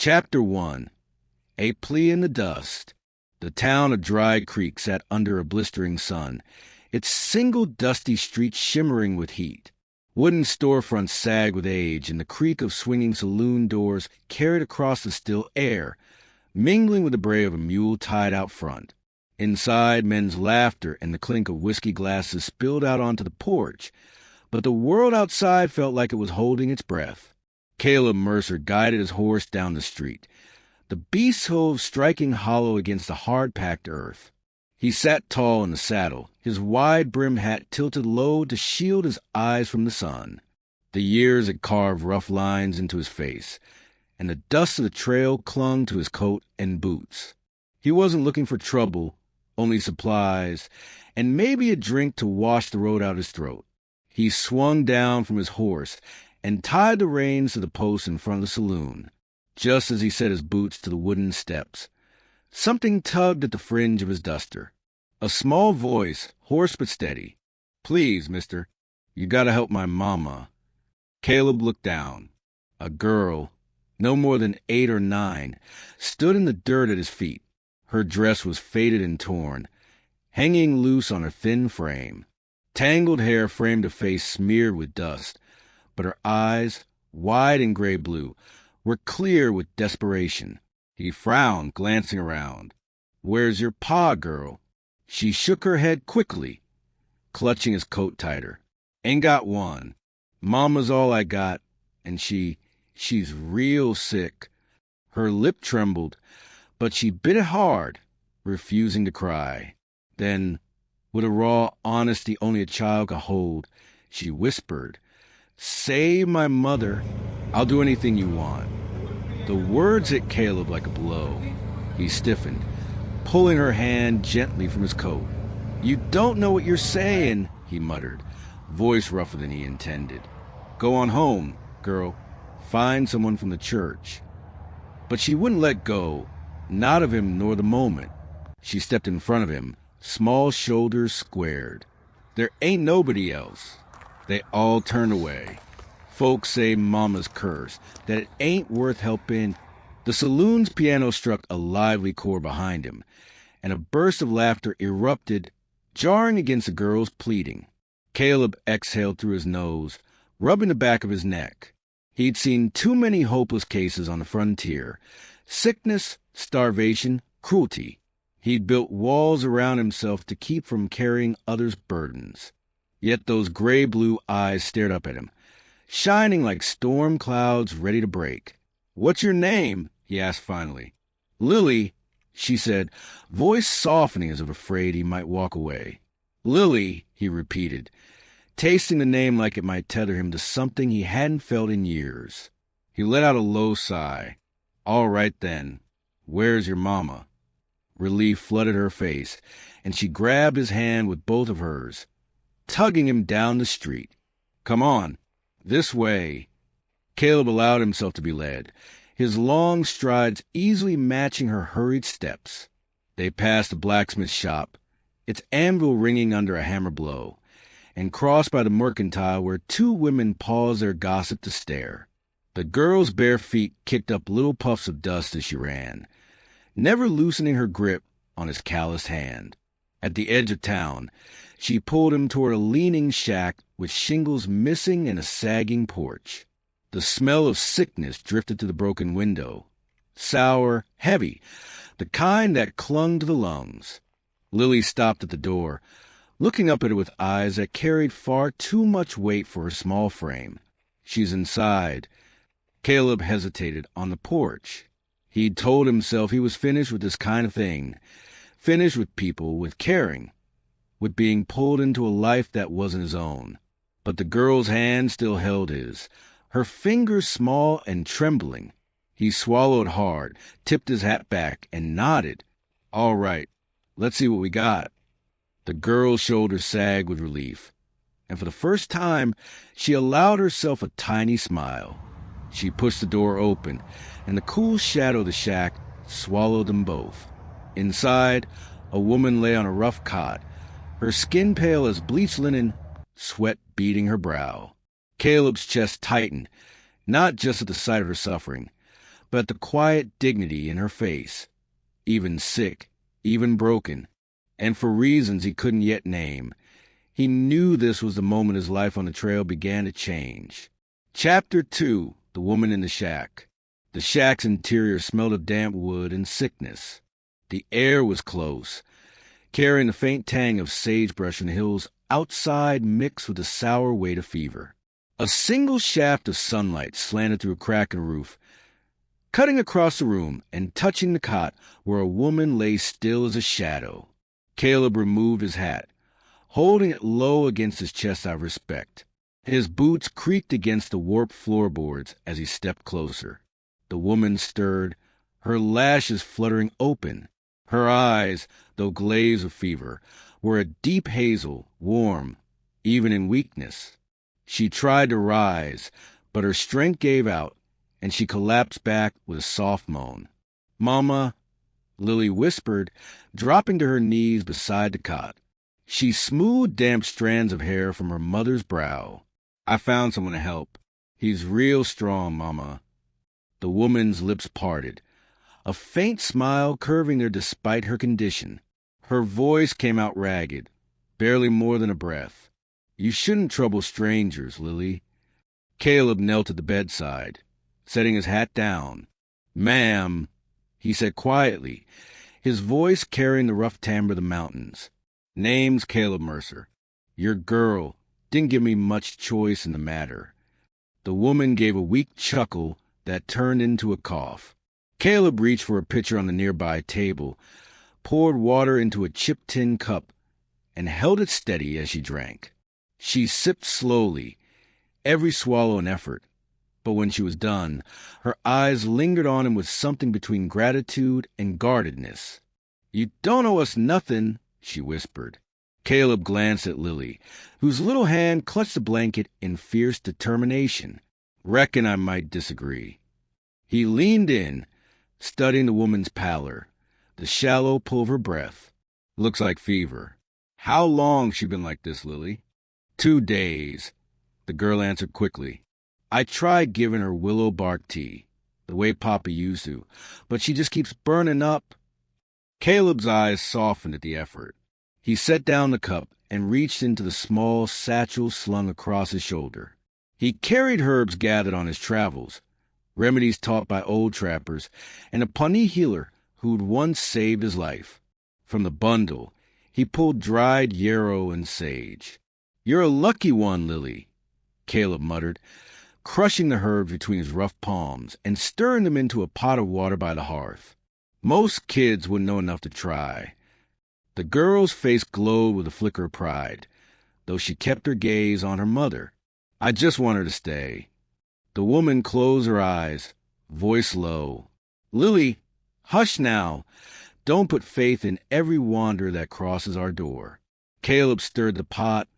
Chapter 1. A Plea in the Dust. The town of Dry Creek sat under a blistering sun, its single dusty street shimmering with heat. Wooden storefronts sagged with age, and the creak of swinging saloon doors carried across the still air, mingling with the bray of a mule tied out front. Inside, men's laughter and the clink of whiskey glasses spilled out onto the porch, but the world outside felt like it was holding its breath. Caleb Mercer guided his horse down the street, the beast's hooves striking hollow against the hard-packed earth. He sat tall in the saddle, his wide-brimmed hat tilted low to shield his eyes from the sun. The years had carved rough lines into his face, and the dust of the trail clung to his coat and boots. He wasn't looking for trouble, only supplies, and maybe a drink to wash the road out his throat. He swung down from his horse and tied the reins to the post in front of the saloon. Just as he set his boots to the wooden steps, something tugged at the fringe of his duster. A small voice, hoarse but steady. "Please, mister, you gotta help my mama." Caleb looked down. A girl, no more than 8 or 9, stood in the dirt at his feet. Her dress was faded and torn, hanging loose on her thin frame. Tangled hair framed a face smeared with dust, but her eyes, wide and gray-blue, were clear with desperation. He frowned, glancing around. "Where's your pa, girl?" She shook her head quickly, clutching his coat tighter. "Ain't got one. Mama's all I got, and she's real sick." Her lip trembled, but she bit it hard, refusing to cry. Then, with a raw honesty only a child could hold, she whispered, "Save my mother. I'll do anything you want." The words hit Caleb like a blow. He stiffened, pulling her hand gently from his coat. "You don't know what you're saying," he muttered, voice rougher than he intended. "Go on home, girl. Find someone from the church." But she wouldn't let go, not of him nor the moment. She stepped in front of him, small shoulders squared. "There ain't nobody else." They all turned away. Folks say mama's curse, that it ain't worth helping. The saloon's piano struck a lively chord behind him, and a burst of laughter erupted, jarring against the girl's pleading. Caleb exhaled through his nose, rubbing the back of his neck. He'd seen too many hopeless cases on the frontier. Sickness, starvation, cruelty. He'd built walls around himself to keep from carrying others' burdens. Yet those gray-blue eyes stared up at him, shining like storm clouds ready to break. "What's your name?" he asked finally. "Lily," she said, voice softening as if afraid he might walk away. "Lily," he repeated, tasting the name like it might tether him to something he hadn't felt in years. He let out a low sigh. "All right, then. Where's your mama?" Relief flooded her face, and she grabbed his hand with both of hers, tugging him down the street. "Come on. This way." Caleb allowed himself to be led, his long strides easily matching her hurried steps. They passed the blacksmith shop, its anvil ringing under a hammer blow, and crossed by the mercantile where 2 women paused their gossip to stare. The girl's bare feet kicked up little puffs of dust as she ran, never loosening her grip on his calloused hand. At the edge of town, she pulled him toward a leaning shack with shingles missing and a sagging porch. The smell of sickness drifted to the broken window, sour, heavy, the kind that clung to the lungs. Lily stopped at the door, looking up at her with eyes that carried far too much weight for her small frame. "She's inside." Caleb hesitated on the porch. He'd told himself he was finished with this kind of thing, finished with people, with caring, with being pulled into a life that wasn't his own. But the girl's hand still held his, her fingers small and trembling. He swallowed hard, tipped his hat back, and nodded. "All right, let's see what we got." The girl's shoulders sagged with relief, and for the first time she allowed herself a tiny smile. She pushed the door open, and the cool shadow of the shack swallowed them both. Inside, a woman lay on a rough cot, her skin pale as bleached linen, sweat beading her brow. Caleb's chest tightened, not just at the sight of her suffering, but at the quiet dignity in her face, even sick, even broken, and for reasons he couldn't yet name. He knew this was the moment his life on the trail began to change. Chapter 2, The Woman in the Shack. The shack's interior smelled of damp wood and sickness. The air was close, carrying the faint tang of sagebrush and hills outside mixed with the sour weight of fever. A single shaft of sunlight slanted through a crack in the roof, cutting across the room and touching the cot where a woman lay still as a shadow. Caleb removed his hat, holding it low against his chest out of respect. His boots creaked against the warped floorboards as he stepped closer. The woman stirred, her lashes fluttering open. Her eyes, though glazed with fever, were a deep hazel, warm, even in weakness. She tried to rise, but her strength gave out, and she collapsed back with a soft moan. "Mama," Lily whispered, dropping to her knees beside the cot. She smoothed damp strands of hair from her mother's brow. "I found someone to help. He's real strong, Mama." The woman's lips parted, a faint smile curving there despite her condition. Her voice came out ragged, barely more than a breath. "You shouldn't trouble strangers, Lily." Caleb knelt at the bedside, setting his hat down. "Ma'am," he said quietly, his voice carrying the rough timbre of the mountains. "Name's Caleb Mercer. Your girl didn't give me much choice in the matter." The woman gave a weak chuckle that turned into a cough. Caleb reached for a pitcher on the nearby table, poured water into a chipped tin cup, and held it steady as she drank. She sipped slowly, every swallow an effort, but when she was done, her eyes lingered on him with something between gratitude and guardedness. "You don't owe us nothing," she whispered. Caleb glanced at Lily, whose little hand clutched the blanket in fierce determination. "Reckon I might disagree." He leaned in, studying the woman's pallor, the shallow pull of her breath. "Looks like fever. How long she been like this, Lily?" 2 days, the girl answered quickly. "I tried giving her willow bark tea, the way Papa used to, but she just keeps burning up." Caleb's eyes softened at the effort. He set down the cup and reached into the small satchel slung across his shoulder. He carried herbs gathered on his travels, remedies taught by old trappers, and a Pawnee healer who'd once saved his life. From the bundle, he pulled dried yarrow and sage. "You're a lucky one, Lily," Caleb muttered, crushing the herbs between his rough palms and stirring them into a pot of water by the hearth. "Most kids wouldn't know enough to try." The girl's face glowed with a flicker of pride, though she kept her gaze on her mother. "I just want her to stay." The woman closed her eyes, voice low. "Lily, hush now. Don't put faith in every wanderer that crosses our door." Caleb stirred the pot,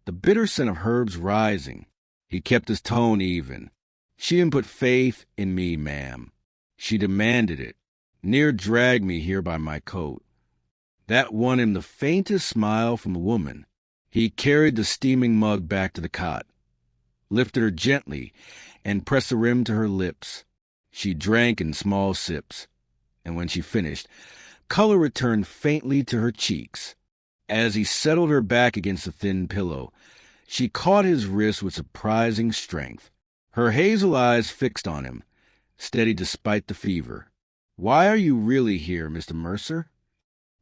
the bitter scent of herbs rising. He kept his tone even. "She didn't put faith in me, ma'am. She demanded it. Near dragged me here by my coat." That won him the faintest smile from the woman. He carried the steaming mug back to the cot, lifted her gently, and pressed the rim to her lips. She drank in small sips, and when she finished, color returned faintly to her cheeks. As he settled her back against the thin pillow, she caught his wrist with surprising strength, her hazel eyes fixed on him, steady despite the fever. "Why are you really here, Mr. Mercer?"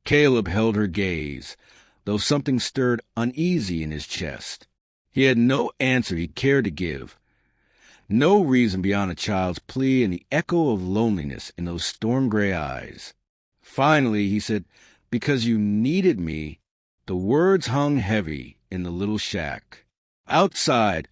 Caleb held her gaze, though something stirred uneasy in his chest. He had no answer he cared to give, no reason beyond a child's plea and the echo of loneliness in those storm-gray eyes. Finally, he said, "Because you needed me." The words hung heavy in the little shack. Outside,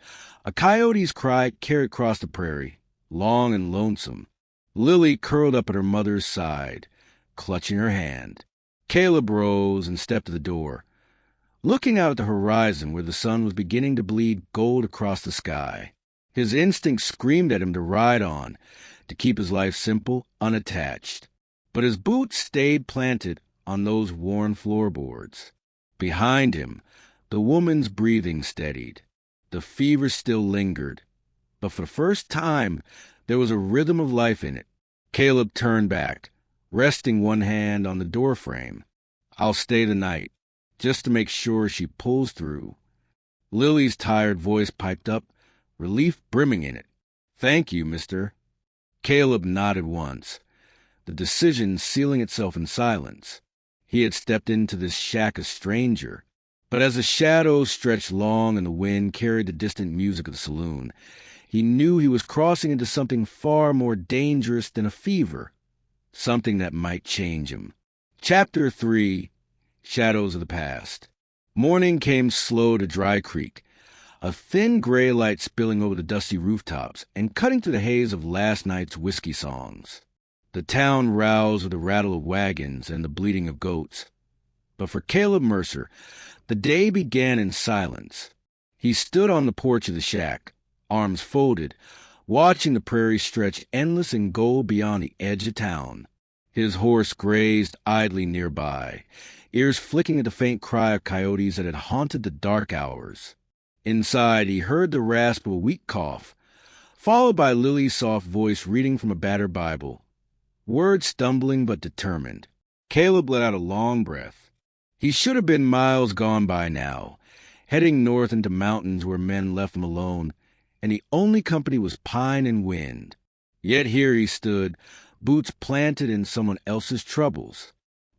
a coyote's cry carried across the prairie, long and lonesome. Lily curled up at her mother's side, clutching her hand. Caleb rose and stepped to the door, looking out at the horizon where the sun was beginning to bleed gold across the sky. His instinct screamed at him to ride on, to keep his life simple, unattached. But his boots stayed planted on those worn floorboards. Behind him, the woman's breathing steadied. The fever still lingered, but for the first time there was a rhythm of life in it, Caleb turned back, resting one hand on the doorframe. "I'll stay the night, just to make sure she pulls through." Lily's tired voice piped up, relief brimming in it. "Thank you, mister." Caleb nodded once, the decision sealing itself in silence. He had stepped into this shack a stranger, but as the shadows stretched long and the wind carried the distant music of the saloon, he knew he was crossing into something far more dangerous than a fever, something that might change him. Chapter 3, Shadows of the Past. Morning came slow to Dry Creek, a thin gray light spilling over the dusty rooftops and cutting through the haze of last night's whiskey songs. The town roused with the rattle of wagons and the bleating of goats. But for Caleb Mercer, the day began in silence. He stood on the porch of the shack, arms folded, watching the prairie stretch endless in gold beyond the edge of town. His horse grazed idly nearby, ears flicking at the faint cry of coyotes that had haunted the dark hours. Inside, he heard the rasp of a weak cough, followed by Lily's soft voice reading from a battered Bible. Words stumbling but determined. Caleb let out a long breath. He should have been miles gone by now, heading north into mountains where men left him alone, and the only company was pine and wind. Yet here he stood, boots planted in someone else's troubles.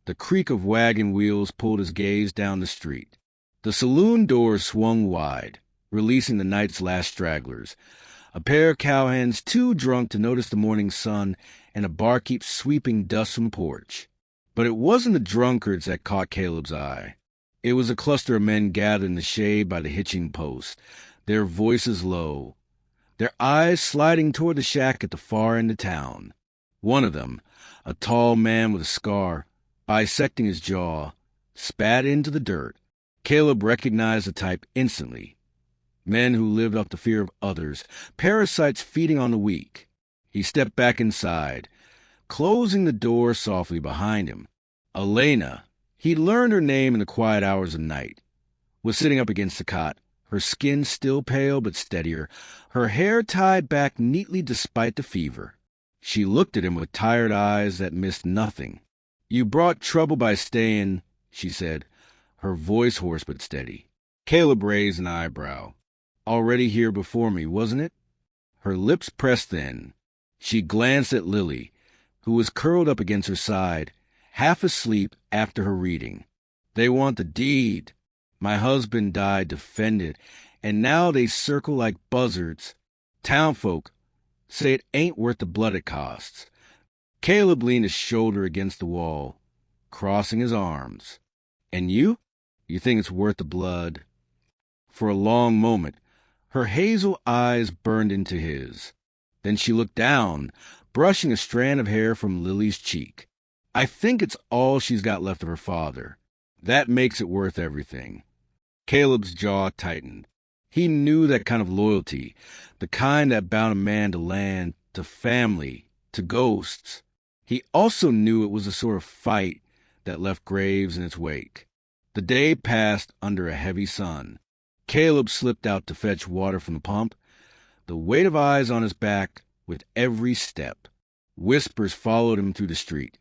The creak of wagon wheels pulled his gaze down the street. The saloon doors swung wide, releasing the night's last stragglers, a pair of cowhands too drunk to notice the morning sun and a barkeep sweeping dust from the porch. But it wasn't the drunkards that caught Caleb's eye. It was a cluster of men gathered in the shade by the hitching post, their voices low, their eyes sliding toward the shack at the far end of town. One of them, a tall man with a scar, bisecting his jaw, spat into the dirt. Caleb recognized the type instantly. Men who lived off the fear of others, parasites feeding on the weak. He stepped back inside, closing the door softly behind him. Elena, he'd learned her name in the quiet hours of night, was sitting up against the cot, her skin still pale but steadier, her hair tied back neatly despite the fever. She looked at him with tired eyes that missed nothing. "You brought trouble by staying," she said, her voice hoarse but steady. Caleb raised an eyebrow. "Already here before me, wasn't it?" Her lips pressed thin. She glanced at Lily, who was curled up against her side, half asleep after her reading. "They want the deed. My husband died defended, and now they circle like buzzards. Townfolk say it ain't worth the blood it costs." Caleb leaned his shoulder against the wall, crossing his arms. "And you? You think it's worth the blood?" For a long moment, her hazel eyes burned into his. Then she looked down, brushing a strand of hair from Lily's cheek. "I think it's all she's got left of her father. That makes it worth everything." Caleb's jaw tightened. He knew that kind of loyalty, the kind that bound a man to land, to family, to ghosts. He also knew it was the sort of fight that left graves in its wake. The day passed under a heavy sun. Caleb slipped out to fetch water from the pump, the weight of eyes on his back with every step. Whispers followed him through the street,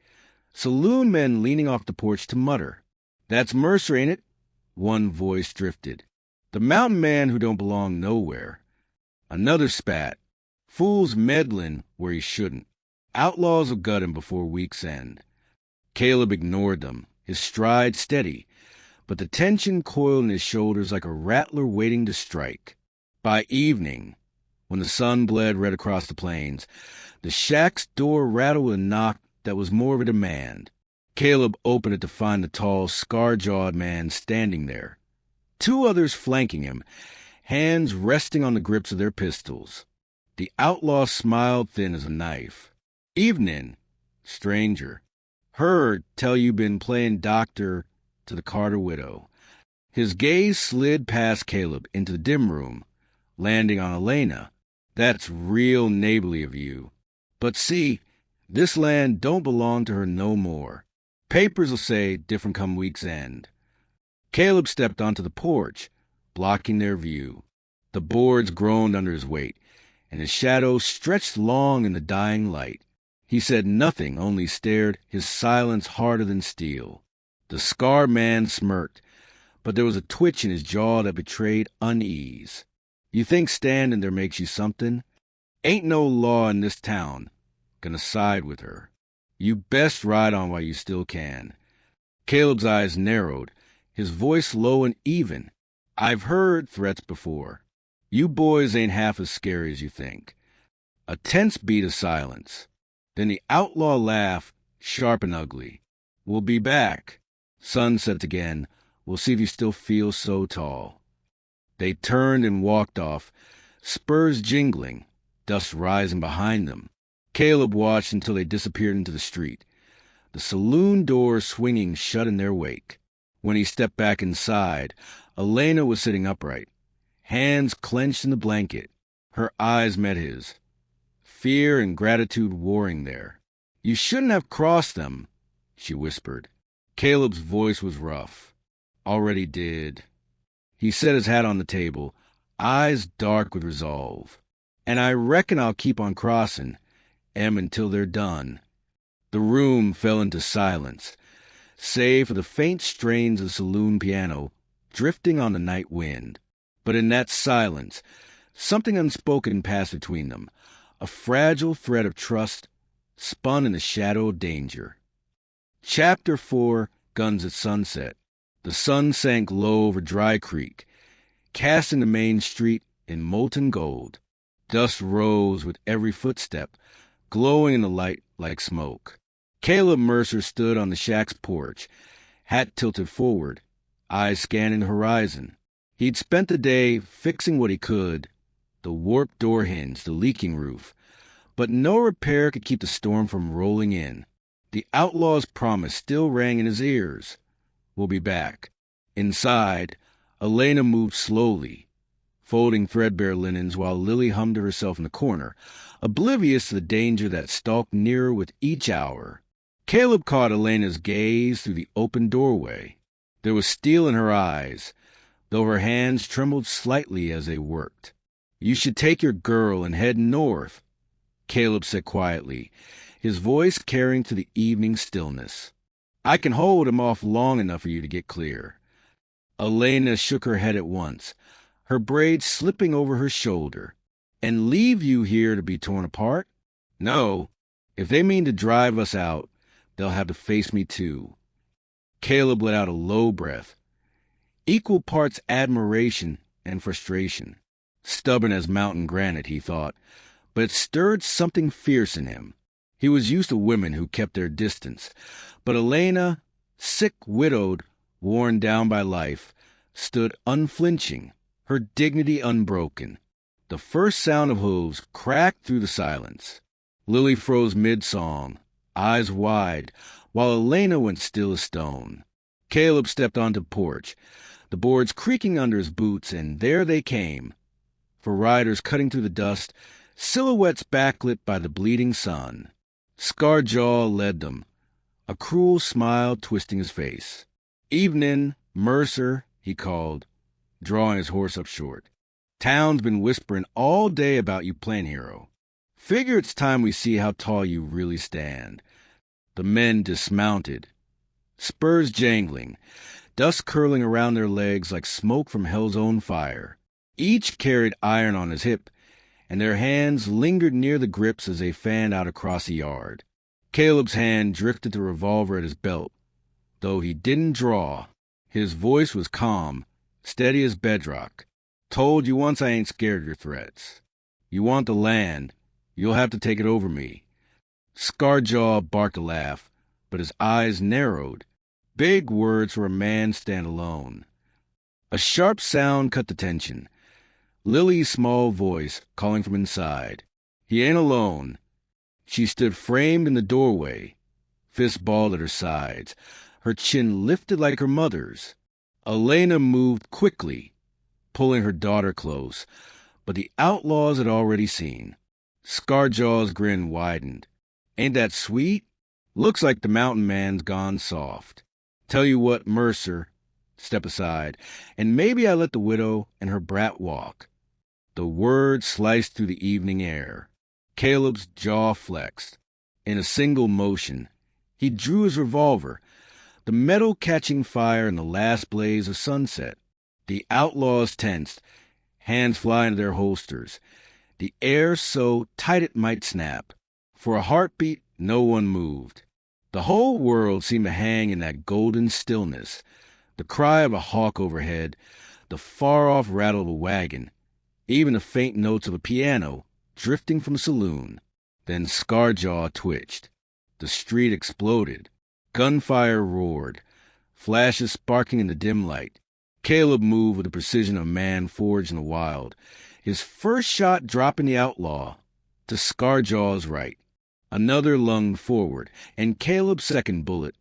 saloon men leaning off the porch to mutter. "That's Mercer, ain't it?" One voice drifted. "The mountain man who don't belong nowhere." Another spat. "Fools meddling where he shouldn't. Outlaws will gut him before week's end." Caleb ignored them, his stride steady, but the tension coiled in his shoulders like a rattler waiting to strike. By evening, when the sun bled red across the plains, the shack's door rattled with a knock that was more of a demand. Caleb opened it to find the tall, scar-jawed man standing there, two others flanking him, hands resting on the grips of their pistols. The outlaw smiled thin as a knife. "Evening, stranger. Heard tell you been playing doctor to the Carter widow." His gaze slid past Caleb into the dim room, landing on Elena. "That's real neighborly of you. But see, this land don't belong to her no more. Papers'll say different come week's end." Caleb stepped onto the porch, blocking their view. The boards groaned under his weight, and his shadow stretched long in the dying light. He said nothing, only stared, his silence harder than steel. The scarred man smirked, but there was a twitch in his jaw that betrayed unease. You think standing there makes you something? Ain't no law in this town gonna side with her. You best ride on while you still can. Caleb's eyes narrowed, his voice low and even. I've heard threats before. You boys ain't half as scary as you think. A tense beat of silence. Then the outlaw laughed, sharp and ugly. We'll be back. Sun sets again. We'll see if you still feel so tall. They turned and walked off, spurs jingling, dust rising behind them. Caleb watched until they disappeared into the street, the saloon door swinging shut in their wake. When he stepped back inside, Elena was sitting upright, hands clenched in the blanket. Her eyes met his, fear and gratitude warring there. You shouldn't have crossed them, she whispered. Caleb's voice was rough. Already did. He set his hat on the table, eyes dark with resolve. And I reckon I'll keep on crossing, until they're done. The room fell into silence, save for the faint strains of the saloon piano drifting on the night wind. But in that silence, something unspoken passed between them, a fragile thread of trust spun in the shadow of danger. Chapter 4, Guns at Sunset. The sun sank low over Dry Creek, casting the main street in molten gold. Dust rose with every footstep, glowing in the light like smoke. Caleb Mercer stood on the shack's porch, hat tilted forward, eyes scanning the horizon. He'd spent the day fixing what he could, the warped door hinge, the leaking roof, but no repair could keep the storm from rolling in. The outlaw's promise still rang in his ears. We'll be back. Inside, Elena moved slowly, folding threadbare linens while Lily hummed to herself in the corner, oblivious to the danger that stalked nearer with each hour. Caleb caught Elena's gaze through the open doorway. There was steel in her eyes, though her hands trembled slightly as they worked. You should take your girl and head north, Caleb said quietly, his voice carrying to the evening stillness. I can hold him off long enough for you to get clear. Elena shook her head at once, her braids slipping over her shoulder. And leave you here to be torn apart? No. If they mean to drive us out, they'll have to face me too. Caleb let out a low breath, equal parts admiration and frustration. Stubborn as mountain granite, he thought, but it stirred something fierce in him. He was used to women who kept their distance, but Elena, sick, widowed, worn down by life, stood unflinching, her dignity unbroken. The first sound of hooves cracked through the silence. Lily froze mid-song, eyes wide, while Elena went still as stone. Caleb stepped onto the porch, the boards creaking under his boots, and there they came, for riders cutting through the dust, silhouettes backlit by the bleeding sun. Scarjaw led them, a cruel smile twisting his face. "Evenin', Mercer," he called, drawing his horse up short. "Town's been whispering all day about you playing hero. Figure it's time we see how tall you really stand." The men dismounted, spurs jangling, dust curling around their legs like smoke from hell's own fire. Each carried iron on his hip, and their hands lingered near the grips as they fanned out across the yard. Caleb's hand drifted the revolver at his belt, though he didn't draw. His voice was calm, steady as bedrock. "Told you once I ain't scared of your threats. You want the land, you'll have to take it over me." Scarjaw barked a laugh, but his eyes narrowed. Big words for a man stand alone. A sharp sound cut the tension. Lily's small voice calling from inside. "He ain't alone." She stood framed in the doorway, fists balled at her sides, her chin lifted like her mother's. Elena moved quickly, pulling her daughter close, but the outlaws had already seen. Scarjaw's grin widened. "Ain't that sweet? Looks like the mountain man's gone soft. Tell you what, Mercer, step aside, and maybe I let the widow and her brat walk." The word sliced through the evening air. Caleb's jaw flexed. In a single motion, he drew his revolver, the metal catching fire in the last blaze of sunset. The outlaws tensed, hands flying to their holsters, the air so tight it might snap. For a heartbeat, no one moved. The whole world seemed to hang in that golden stillness, the cry of a hawk overhead, the far-off rattle of a wagon, even the faint notes of a piano drifting from a saloon. Then Scarjaw twitched. The street exploded. Gunfire roared, flashes sparking in the dim light. Caleb moved with the precision of a man forged in the wild, his first shot dropping the outlaw to Scarjaw's right. Another lunged forward, and Caleb's second bullet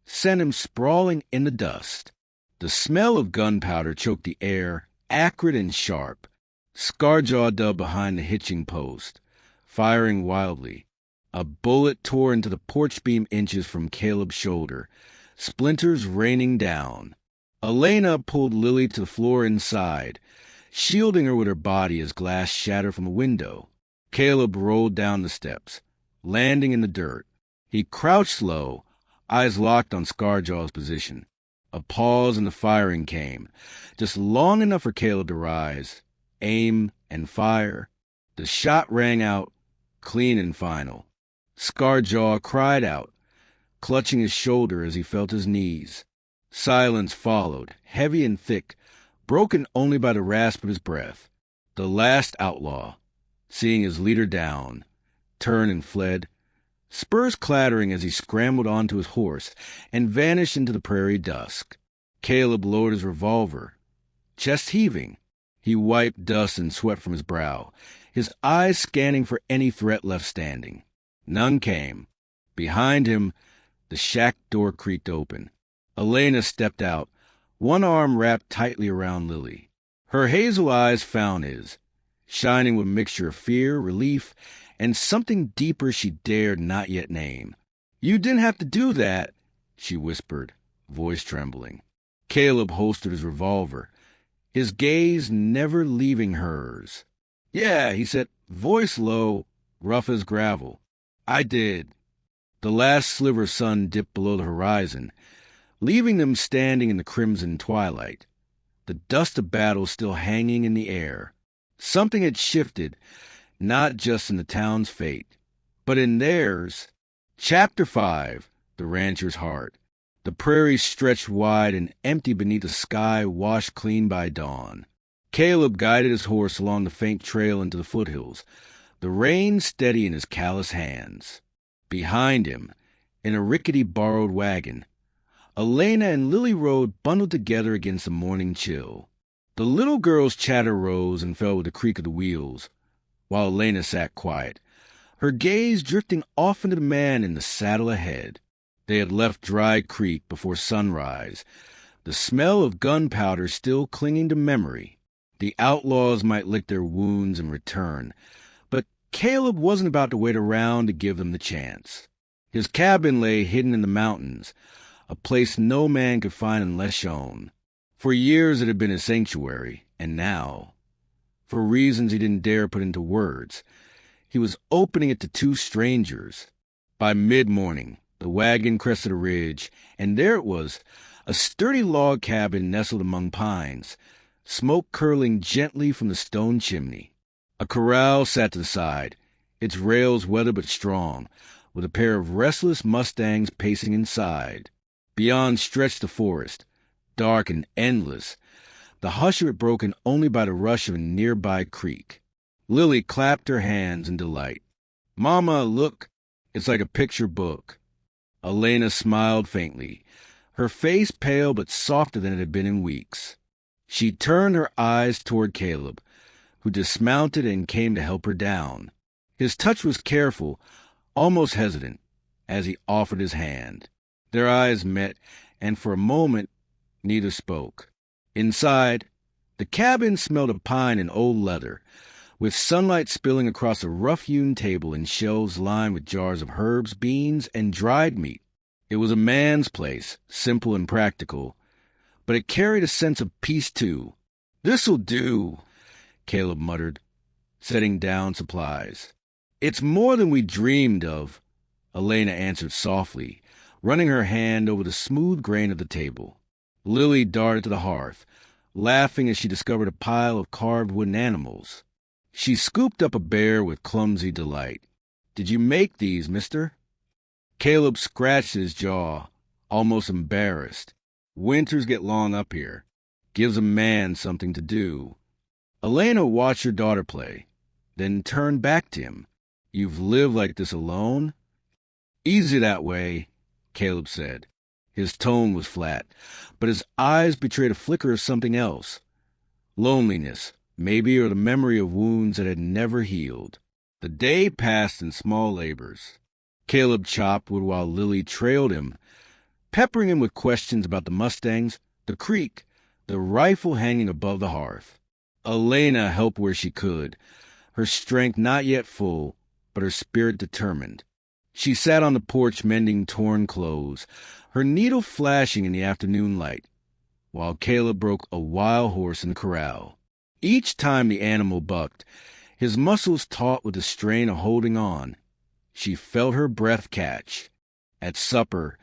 sent him sprawling in the dust. The smell of gunpowder choked the air, acrid and sharp. Scarjaw dug behind the hitching post, firing wildly. A bullet tore into the porch beam inches from Caleb's shoulder, splinters raining down. Elena pulled Lily to the floor inside, shielding her with her body as glass shattered from a window. Caleb rolled down the steps, landing in the dirt. He crouched low, eyes locked on Scarjaw's position. A pause in the firing came, just long enough for Caleb to rise, aim, and fire. The shot rang out, clean and final. Scarjaw cried out, clutching his shoulder as he felt his knees. Silence followed, heavy and thick, broken only by the rasp of his breath. The last outlaw, seeing his leader down, turned and fled, spurs clattering as he scrambled onto his horse and vanished into the prairie dusk. Caleb lowered his revolver, chest heaving. He wiped dust and sweat from his brow, his eyes scanning for any threat left standing. None came. Behind him, the shack door creaked open. Elena stepped out, one arm wrapped tightly around Lily. Her hazel eyes found his, shining with a mixture of fear, relief, and something deeper she dared not yet name. "You didn't have to do that," she whispered, voice trembling. Caleb holstered his revolver, his gaze never leaving hers. "Yeah," he said, voice low, rough as gravel. "I did." The last sliver of sun dipped below the horizon, leaving them standing in the crimson twilight, the dust of battle still hanging in the air. Something had shifted, not just in the town's fate, but in theirs. Chapter 5, The Rancher's Heart. The prairie stretched wide and empty beneath a sky washed clean by dawn. Caleb guided his horse along the faint trail into the foothills, the reins steady in his callous hands. Behind him, in a rickety borrowed wagon, Elena and Lily rode bundled together against the morning chill. The little girl's chatter rose and fell with the creak of the wheels, while Elena sat quiet, her gaze drifting off into the man in the saddle ahead. They had left Dry Creek before sunrise, the smell of gunpowder still clinging to memory. The outlaws might lick their wounds and return, but Caleb wasn't about to wait around to give them the chance. His cabin lay hidden in the mountains, a place no man could find unless shown. For years it had been his sanctuary, and now, for reasons he didn't dare put into words, he was opening it to two strangers. By mid-morning, the wagon crested a ridge, and there it was, a sturdy log cabin nestled among pines, smoke curling gently from the stone chimney. A corral sat to the side, its rails weathered but strong, with a pair of restless mustangs pacing inside. Beyond stretched the forest, dark and endless, the hush of it broken only by the rush of a nearby creek. Lily clapped her hands in delight. "Mama, look, it's like a picture book." Elena smiled faintly, her face pale but softer than it had been in weeks. She turned her eyes toward Caleb, who dismounted and came to help her down. His touch was careful, almost hesitant, as he offered his hand. Their eyes met, and for a moment neither spoke. Inside, the cabin smelled of pine and old leather, with sunlight spilling across a rough-hewn table and shelves lined with jars of herbs, beans, and dried meat. It was a man's place, simple and practical, but it carried a sense of peace, too. "This'll do," Caleb muttered, setting down supplies. "It's more than we dreamed of, Elena answered softly, running her hand over the smooth grain of the table. Lily darted to the hearth, laughing as she discovered a pile of carved wooden animals. She scooped up a bear with clumsy delight. "Did you make these, mister?" Caleb scratched his jaw, almost embarrassed. "Winters get long up here. Gives a man something to do." Elena watched her daughter play, then turned back to him. "You've lived like this alone?" "Easy that way," Caleb said. His tone was flat, but his eyes betrayed a flicker of something else. Loneliness, maybe, or the memory of wounds that had never healed. The day passed in small labors. Caleb chopped wood while Lily trailed him, peppering him with questions about the Mustangs, the creek, the rifle hanging above the hearth. Elena helped where she could, her strength not yet full, but her spirit determined. She sat on the porch mending torn clothes, her needle flashing in the afternoon light, while Caleb broke a wild horse in the corral. Each time the animal bucked, his muscles taut with the strain of holding on. She felt her breath catch. At supper,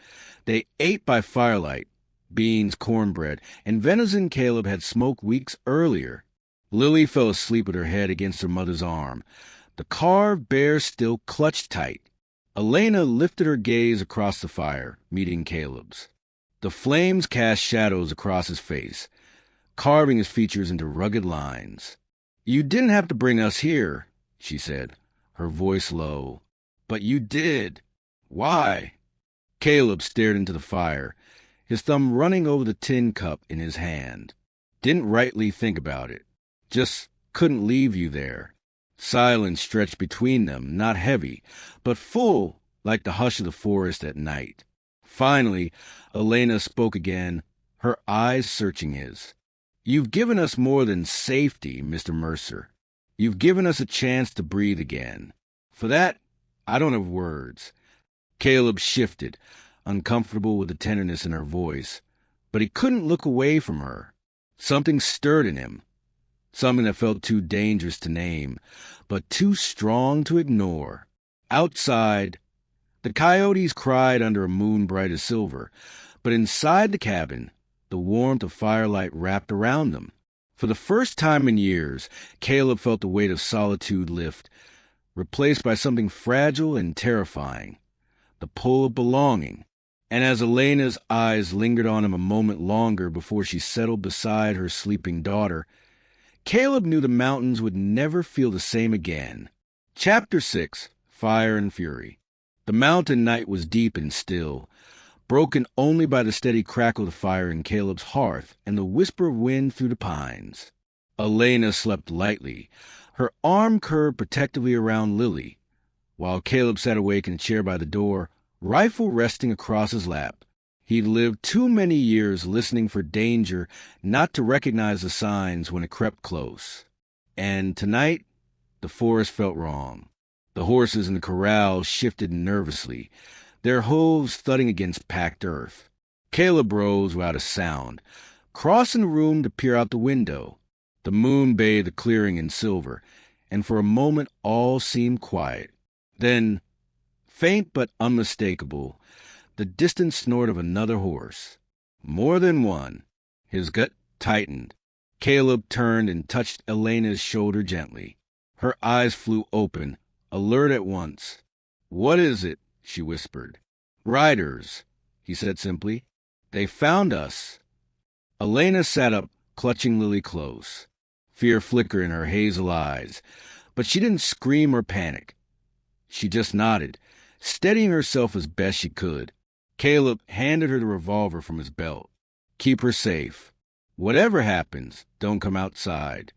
they ate by firelight, beans, cornbread, and venison Caleb had smoked weeks earlier. Lily fell asleep with her head against her mother's arm, the carved bear still clutched tight. Elena lifted her gaze across the fire, meeting Caleb's. The flames cast shadows across his face, carving his features into rugged lines. "You didn't have to bring us here," she said, her voice low. "But you did. Why?" Caleb stared into the fire, his thumb running over the tin cup in his hand. Didn't rightly think about it. Just couldn't leave you there. Silence stretched between them, not heavy, but full, like the hush of the forest at night. Finally, Elena spoke again, her eyes searching his. "You've given us more than safety, Mr. Mercer. You've given us a chance to breathe again. For that, I don't have words." Caleb shifted, uncomfortable with the tenderness in her voice, but he couldn't look away from her. Something stirred in him, something that felt too dangerous to name, but too strong to ignore. Outside, the coyotes cried under a moon bright as silver, but inside the cabin, the warmth of firelight wrapped around them. For the first time in years, Caleb felt the weight of solitude lift, replaced by something fragile and terrifying, the pull of belonging. And as Elena's eyes lingered on him a moment longer before she settled beside her sleeping daughter, Caleb knew the mountains would never feel the same again. Chapter 6, Fire and Fury. The mountain night was deep and still, broken only by the steady crackle of the fire in Caleb's hearth and the whisper of wind through the pines. Elena slept lightly, her arm curved protectively around Lily, while Caleb sat awake in a chair by the door, rifle resting across his lap. He'd lived too many years listening for danger not to recognize the signs when it crept close. And tonight, the forest felt wrong. The horses in the corral shifted nervously, their hooves thudding against packed earth. Caleb rose without a sound, crossing the room to peer out the window. The moon bathed the clearing in silver, and for a moment all seemed quiet. Then, faint but unmistakable, the distant snort of another horse. More than one. His gut tightened. Caleb turned and touched Elena's shoulder gently. Her eyes flew open, alert at once. "What is it?" she whispered. "Riders," he said simply. "They found us." Elena sat up, clutching Lily close. Fear flickered in her hazel eyes, but she didn't scream or panic. She just nodded, steadying herself as best she could. Caleb handed her the revolver from his belt. "Keep her safe. Whatever happens, don't come outside."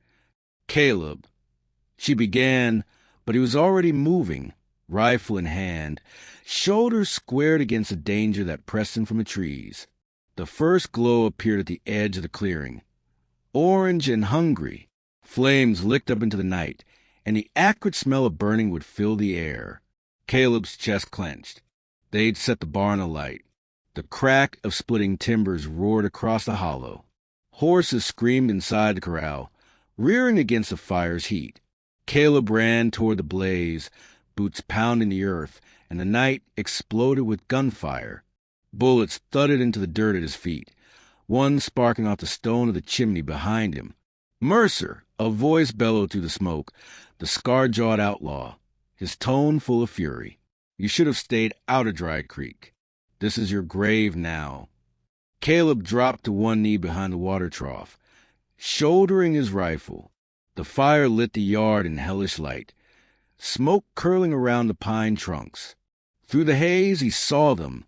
"Caleb," she began, but he was already moving, rifle in hand, shoulders squared against the danger that pressed him from the trees. The first glow appeared at the edge of the clearing. Orange and hungry, flames licked up into the night, and the acrid smell of burning would fill the air. Caleb's chest clenched. They'd set the barn alight. The crack of splitting timbers roared across the hollow. Horses screamed inside the corral, rearing against the fire's heat. Caleb ran toward the blaze, boots pounding the earth, and the night exploded with gunfire. Bullets thudded into the dirt at his feet, one sparking off the stone of the chimney behind him. "Mercer!" A voice bellowed through the smoke, the scar-jawed outlaw, his tone full of fury. "You should have stayed out of Dry Creek. This is your grave now." Caleb dropped to one knee behind the water trough, shouldering his rifle. The fire lit the yard in hellish light, smoke curling around the pine trunks. Through the haze he saw them.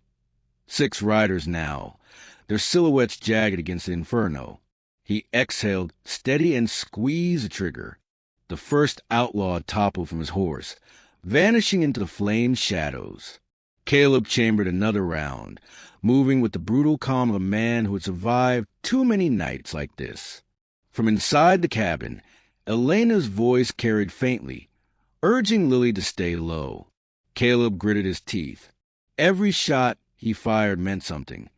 6 riders now, their silhouettes jagged against the inferno. He exhaled, steady, and squeezed the trigger. The first outlaw toppled from his horse, vanishing into the flamed shadows. Caleb chambered another round, moving with the brutal calm of a man who had survived too many nights like this. From inside the cabin, Elena's voice carried faintly, urging Lily to stay low. Caleb gritted his teeth. Every shot he fired meant something.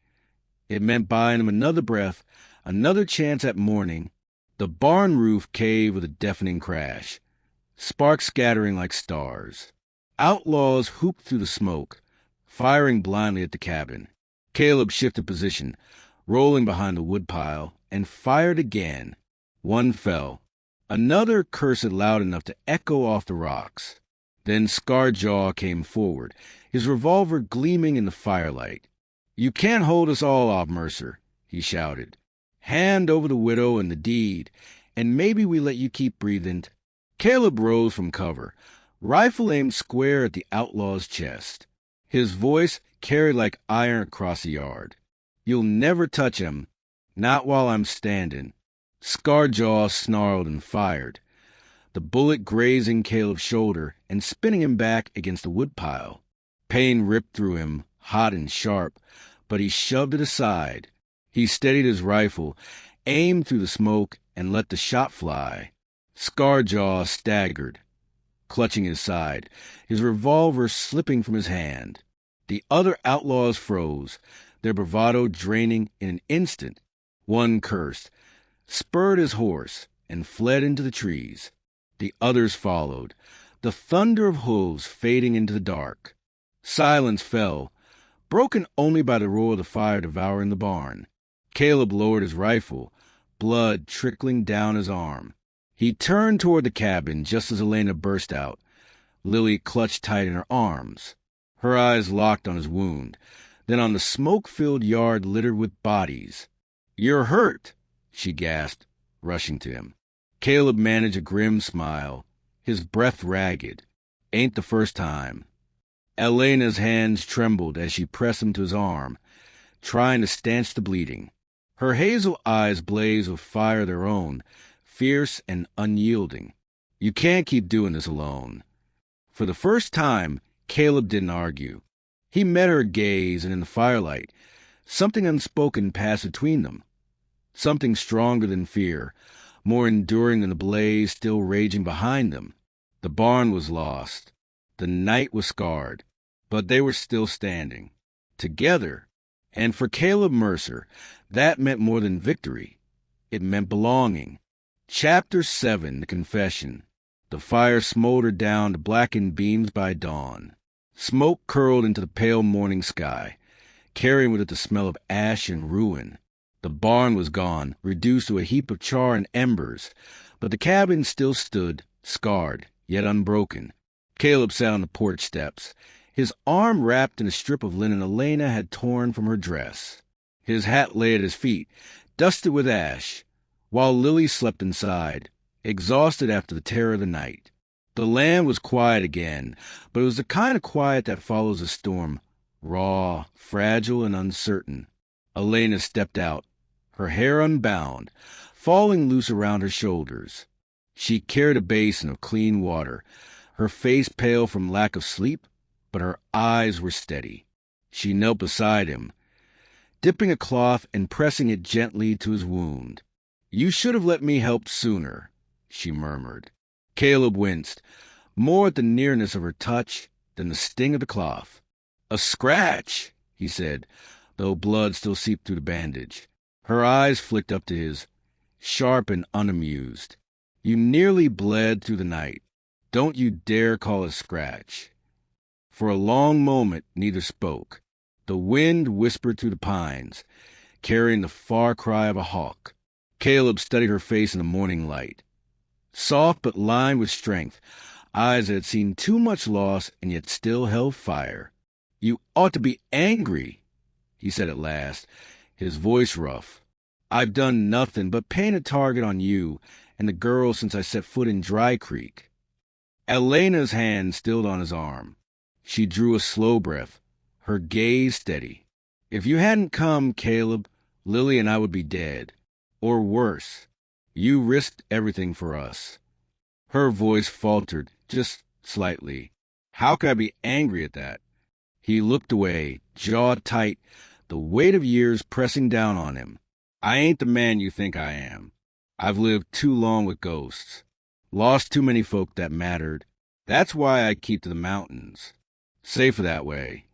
It meant buying him another breath, another chance at morning. The barn roof caved with a deafening crash, sparks scattering like stars. Outlaws whooped through the smoke, firing blindly at the cabin. Caleb shifted position, rolling behind the woodpile, and fired again. One fell. Another cursed loud enough to echo off the rocks. Then Scarjaw came forward, his revolver gleaming in the firelight. "You can't hold us all off, Mercer," he shouted. "Hand over the widow and the deed, and maybe we let you keep breathing." Caleb rose from cover, rifle aimed square at the outlaw's chest. His voice carried like iron across the yard. "You'll never touch him, not while I'm standing." Scarjaw snarled and fired, the bullet grazing Caleb's shoulder and spinning him back against the woodpile. Pain ripped through him, hot and sharp, but he shoved it aside. He steadied his rifle, aimed through the smoke, and let the shot fly. Scarjaw staggered, clutching his side, his revolver slipping from his hand. The other outlaws froze, their bravado draining in an instant. One cursed, spurred his horse, and fled into the trees. The others followed, the thunder of hooves fading into the dark. Silence fell, broken only by the roar of the fire devouring the barn. Caleb lowered his rifle, blood trickling down his arm. He turned toward the cabin just as Elena burst out. Lily clutched tight in her arms. Her eyes locked on his wound, then on the smoke-filled yard littered with bodies. "You're hurt," she gasped, rushing to him. Caleb managed a grim smile, his breath ragged. "Ain't the first time." Elena's hands trembled as she pressed him to his arm, trying to stanch the bleeding. Her hazel eyes blazed with fire of their own, fierce and unyielding. "You can't keep doing this alone." For the first time, Caleb didn't argue. He met her gaze, and in the firelight, something unspoken passed between them. Something stronger than fear, more enduring than the blaze still raging behind them. The barn was lost. The night was scarred, but they were still standing, together. And for Caleb Mercer, that meant more than victory. It meant belonging. Chapter 7, The Confession. The fire smoldered down to blackened beams by dawn. Smoke curled into the pale morning sky, carrying with it the smell of ash and ruin. The barn was gone, reduced to a heap of char and embers, but the cabin still stood, scarred, yet unbroken. Caleb sat on the porch steps, his arm wrapped in a strip of linen Elena had torn from her dress. His hat lay at his feet, dusted with ash, while Lily slept inside, exhausted after the terror of the night. The land was quiet again, but it was the kind of quiet that follows a storm, raw, fragile, and uncertain. Elena stepped out, her hair unbound, falling loose around her shoulders. She carried a basin of clean water, her face pale from lack of sleep, but her eyes were steady. She knelt beside him, dipping a cloth and pressing it gently to his wound. "You should have let me help sooner," she murmured. Caleb winced, more at the nearness of her touch than the sting of the cloth. "A scratch," he said, though blood still seeped through the bandage. Her eyes flicked up to his, sharp and unamused. "You nearly bled through the night." Don't you dare call it scratch." For a long moment, neither spoke. The wind whispered through the pines, carrying the far cry of a hawk. Caleb studied her face in the morning light. Soft but lined with strength, eyes that had seen too much loss and yet still held fire. "You ought to be angry," he said at last, his voice rough. "I've done nothing but paint a target on you and the girl since I set foot in Dry Creek." Elena's hand stilled on his arm. She drew a slow breath, her gaze steady. "If you hadn't come, Caleb, Lily and I would be dead. Or worse. You risked everything for us." Her voice faltered, just slightly. How could I be angry at that? He looked away, jaw tight, the weight of years pressing down on him. "I ain't the man you think I am. I've lived too long with ghosts. Lost too many folk that mattered. That's why I keep to the mountains. Safer that way."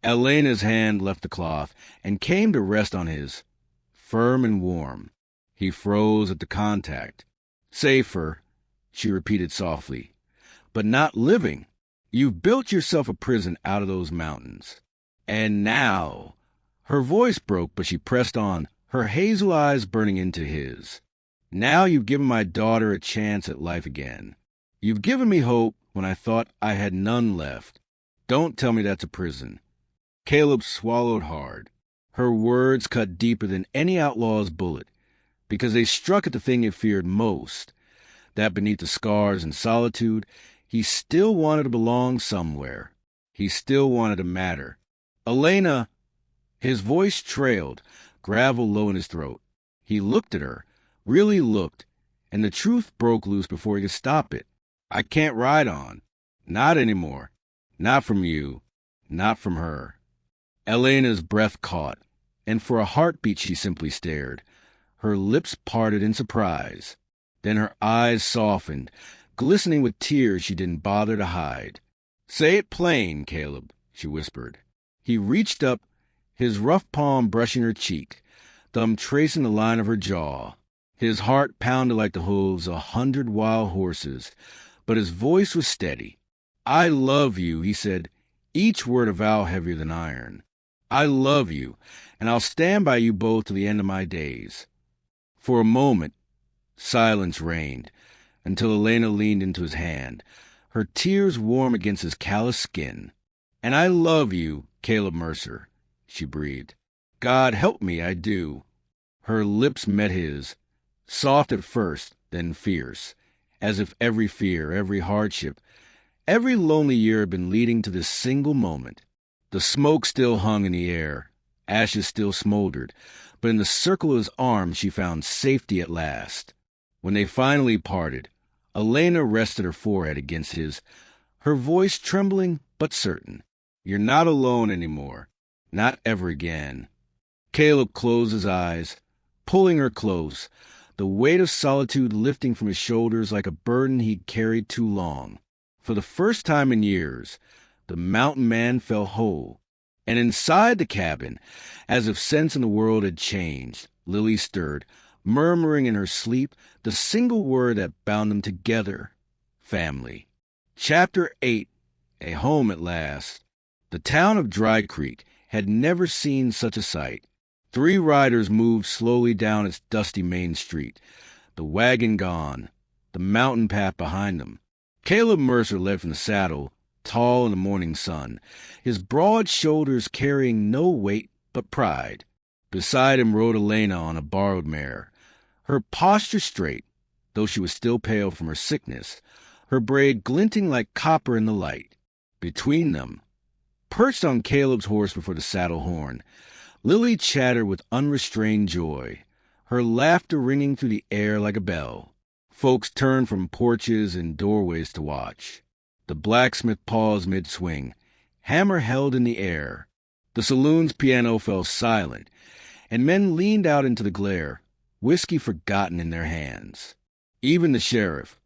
Elena's hand left the cloth and came to rest on his, firm and warm. He froze at the contact. "Safer," she repeated softly, "but not living. You've built yourself a prison out of those mountains. And now—" Her voice broke, but she pressed on, her hazel eyes burning into his. "Now you've given my daughter a chance at life again. You've given me hope when I thought I had none left. Don't tell me that's a prison." Caleb swallowed hard. Her words cut deeper than any outlaw's bullet, because they struck at the thing he feared most, that beneath the scars and solitude, he still wanted to belong somewhere. He still wanted to matter. "Elena!" His voice trailed, gravel low in his throat. He looked at her, really looked, and the truth broke loose before he could stop it. "I can't ride on. Not anymore. Not from you. Not from her." Elena's breath caught, and for a heartbeat she simply stared. Her lips parted in surprise. Then her eyes softened, glistening with tears she didn't bother to hide. "Say it plain, Caleb," she whispered. He reached up, his rough palm brushing her cheek, thumb tracing the line of her jaw. His heart pounded like the hooves of 100 wild horses, but his voice was steady. "I love you," he said, each word a vow heavier than iron. "I love you, and I'll stand by you both to the end of my days." For a moment, silence reigned, until Elena leaned into his hand, her tears warm against his calloused skin. "And I love you, Caleb Mercer," she breathed. "God help me, I do." Her lips met his, soft at first, then fierce, as if every fear, every hardship, every lonely year had been leading to this single moment. The smoke still hung in the air, ashes still smoldered, but in the circle of his arms she found safety at last. When they finally parted, Elena rested her forehead against his, her voice trembling but certain. "You're not alone anymore. Not ever again." Caleb closed his eyes, pulling her close, the weight of solitude lifting from his shoulders like a burden he'd carried too long. For the first time in years, the mountain man felt whole. And inside the cabin, as if sense in the world had changed, Lily stirred, murmuring in her sleep the single word that bound them together: family. Chapter 8. A home at last. The town of Dry Creek had never seen such a sight. 3 riders moved slowly down its dusty main street, the wagon gone, the mountain path behind them. Caleb Mercer led from the saddle, tall in the morning sun, his broad shoulders carrying no weight but pride. Beside him rode Elena on a borrowed mare, her posture straight, though she was still pale from her sickness, her braid glinting like copper in the light. Between them, perched on Caleb's horse before the saddle horn, Lily chattered with unrestrained joy, her laughter ringing through the air like a bell. Folks turned from porches and doorways to watch. The blacksmith paused mid-swing, hammer held in the air. The saloon's piano fell silent, and men leaned out into the glare, whiskey forgotten in their hands. Even the sheriff,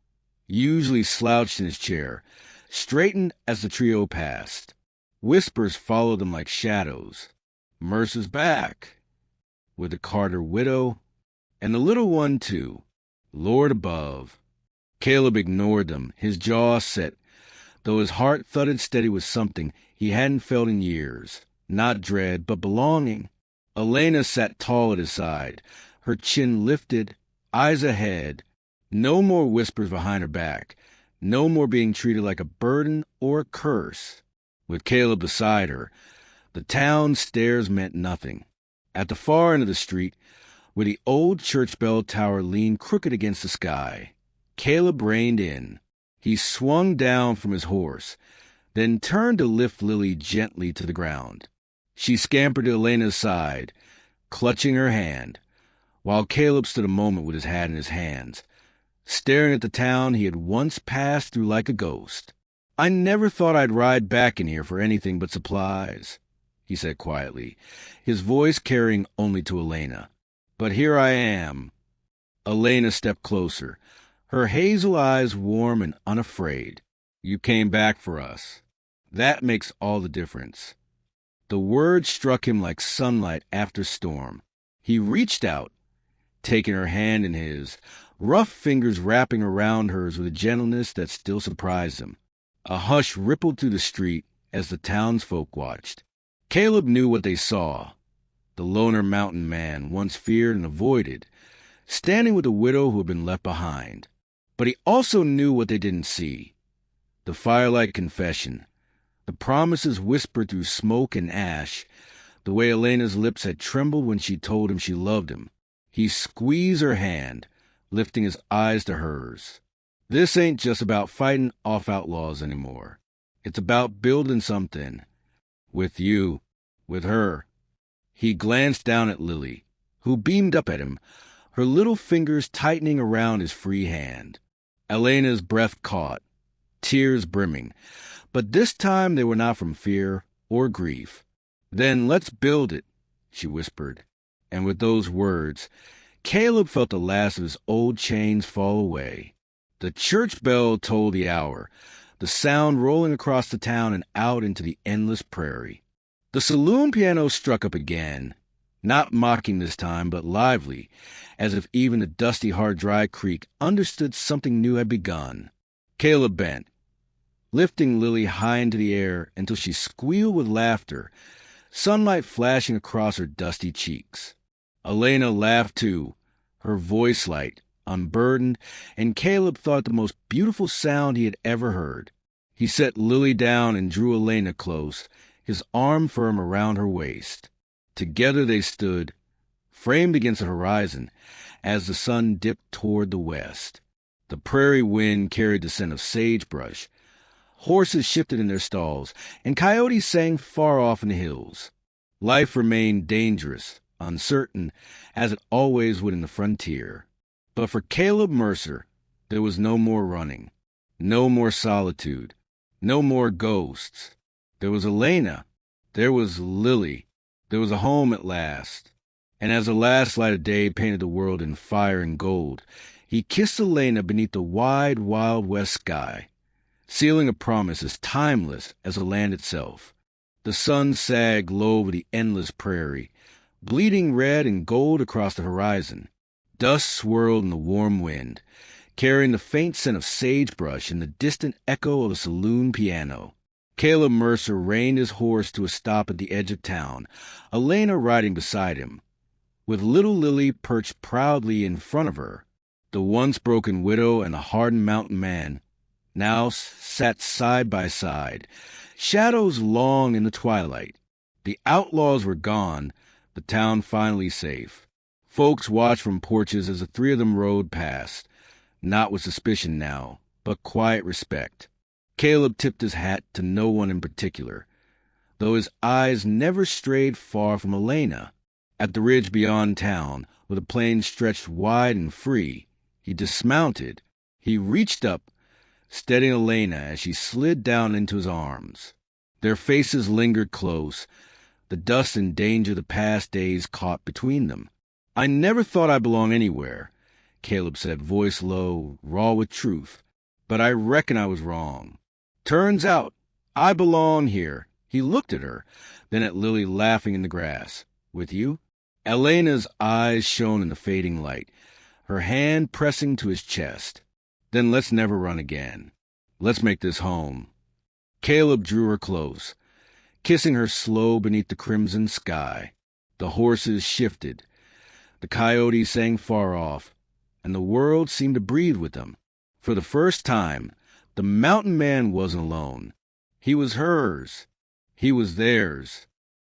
usually slouched in his chair, straightened as the trio passed. Whispers followed them like shadows. Mercer's back, with the Carter widow, and the little one, too. Lord above. Caleb ignored them, his jaw set, though his heart thudded steady with something he hadn't felt in years. Not dread, but belonging. Elena sat tall at his side, her chin lifted, eyes ahead. No more whispers behind her back. No more being treated like a burden or a curse. With Caleb beside her, the town stares meant nothing. At the far end of the street, where the old church bell tower leaned crooked against the sky, Caleb reined in. He swung down from his horse, then turned to lift Lily gently to the ground. She scampered to Elena's side, clutching her hand, while Caleb stood a moment with his hat in his hands, staring at the town he had once passed through like a ghost. "I never thought I'd ride back in here for anything but supplies," he said quietly, his voice carrying only to Elena. "But here I am." Elena stepped closer, her hazel eyes warm and unafraid. "You came back for us. That makes all the difference." The word struck him like sunlight after storm. He reached out, taking her hand in his, rough fingers wrapping around hers with a gentleness that still surprised him. A hush rippled through the street as the townsfolk watched. Caleb knew what they saw. The loner mountain man, once feared and avoided, standing with a widow who had been left behind. But he also knew what they didn't see. The firelight confession, the promises whispered through smoke and ash, the way Elena's lips had trembled when she told him she loved him. He squeezed her hand, lifting his eyes to hers. "This ain't just about fighting off outlaws anymore. It's about building something. With you. With her." He glanced down at Lily, who beamed up at him, her little fingers tightening around his free hand. Elena's breath caught, tears brimming, but this time they were not from fear or grief. "Then let's build it," she whispered. And with those words, Caleb felt the last of his old chains fall away. The church bell tolled the hour, the sound rolling across the town and out into the endless prairie. The saloon piano struck up again, not mocking this time, but lively, as if even the dusty, hard-dry creek understood something new had begun. Caleb bent, lifting Lily high into the air until she squealed with laughter, sunlight flashing across her dusty cheeks. Elena laughed too, her voice light, unburdened, and Caleb thought the most beautiful sound he had ever heard. He set Lily down and drew Elena close, his arm firm around her waist. Together they stood, framed against the horizon, as the sun dipped toward the west. The prairie wind carried the scent of sagebrush. Horses shifted in their stalls, and coyotes sang far off in the hills. Life remained dangerous, uncertain, as it always would in the frontier. But for Caleb Mercer, there was no more running, no more solitude, no more ghosts. There was Elena, there was Lily, there was a home at last. And as the last light of day painted the world in fire and gold, he kissed Elena beneath the wide, wild west sky, sealing a promise as timeless as the land itself. The sun sagged low over the endless prairie, bleeding red and gold across the horizon. Dust swirled in the warm wind, carrying the faint scent of sagebrush and the distant echo of a saloon piano. Caleb Mercer reined his horse to a stop at the edge of town, Elena riding beside him. With little Lily perched proudly in front of her, the once broken widow and the hardened mountain man now sat side by side, shadows long in the twilight. The outlaws were gone, the town finally safe. Folks watched from porches as the three of them rode past, not with suspicion now, but quiet respect. Caleb tipped his hat to no one in particular, though his eyes never strayed far from Elena. At the ridge beyond town, where the plain stretched wide and free, he dismounted. He reached up, steadying Elena as she slid down into his arms. Their faces lingered close, the dust and danger of the past days caught between them. "I never thought I belonged anywhere," Caleb said, voice low, raw with truth. "But I reckon I was wrong. Turns out I belong here." He looked at her, then at Lily laughing in the grass. "With you?" Elena's eyes shone in the fading light, her hand pressing to his chest. Then let's never run again. Let's make this home. Caleb drew her close, kissing her slow beneath the crimson sky. The horses shifted. The coyotes sang far off, and the world seemed to breathe with them. For the first time, the mountain man wasn't alone. He was hers. He was theirs.